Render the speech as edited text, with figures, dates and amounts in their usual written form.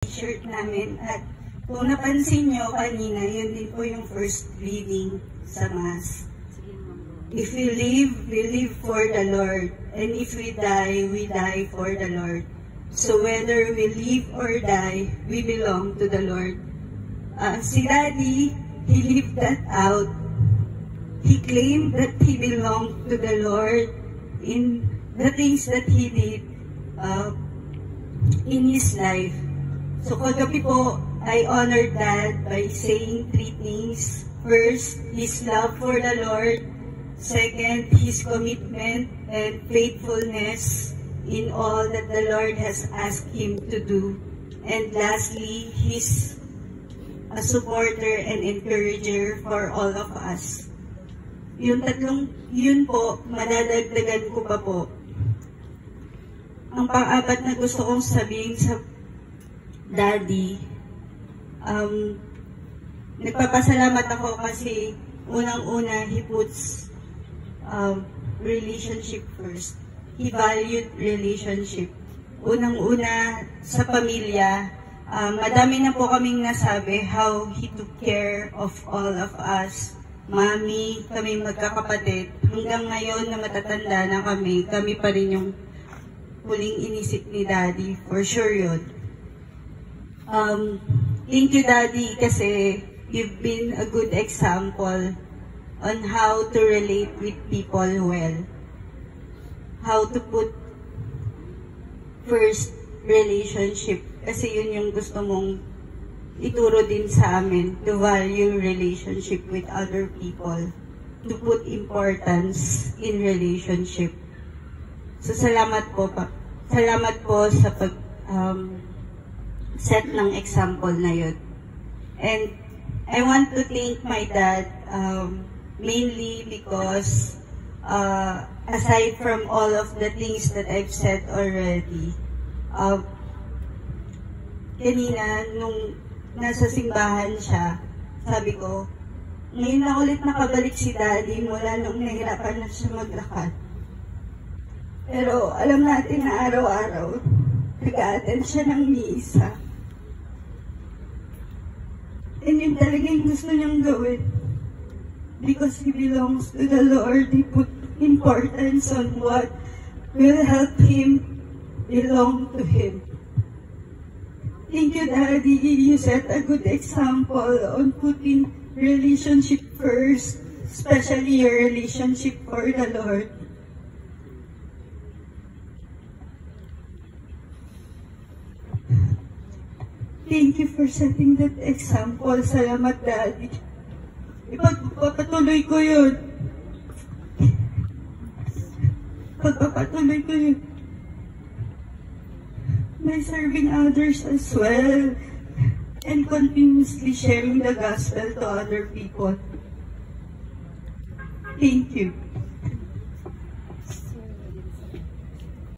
t-shirt namin. At kung napansin nyo kanina, yun din po yung first reading sa Mass. If we live for the Lord. And if we die for the Lord. So whether we live or die, we belong to the Lord. Si Daddy, he lived that out. He claimed that he belonged to the Lord in the things that he did in his life. So kagabi po, I honored Dad by saying 3 things. First, his love for the Lord. Second, his commitment and faithfulness in all that the Lord has asked him to do. And lastly, he's a supporter and encourager for all of us. Yung tatlong yun po, madadagdagan ko pa po. Ang pang-apat na gusto kong sabihin sa Daddy, nagpapasalamat ako kasi unang-una, he puts relationship first. He valued relationship. Unang-una sa pamilya, madami na po kaming nasabi how he took care of all of us. Mami, kami magkakapatid. Hanggang ngayon na matatanda na kami pa rin yung huling inisip ni Daddy. For sure yun. Thank you, Daddy, kasi you've been a good example on how to relate with people well. How to put first relationship. Kasi yun yung gusto mong ituro din sa amin. To value relationship with other people. To put importance in relationship. So salamat po sa pag set ng example na yun. And I want to thank my dad mainly because aside from all of the things that I've said already, kanina nung nasa simbahan siya, sabi ko, ngayon na ulit nakabalik si Daddy mula nung nahirapan na siya maglakad. Pero alam natin na araw-araw, nag-a-attend siya ng misa. And yun talaga yung gusto niyang gawin. Because he belongs to the Lord, he put importance on what will help him belong to him. Thank you, Daddy. You set a good example on putting relationship first, especially your relationship for the Lord. Thank you for setting that example. Salamat, Daddy. Ipagpapatuloy ko yun. Pagpapatuloy ko yun. By serving others as well. And continuously sharing the gospel to other people. Thank you.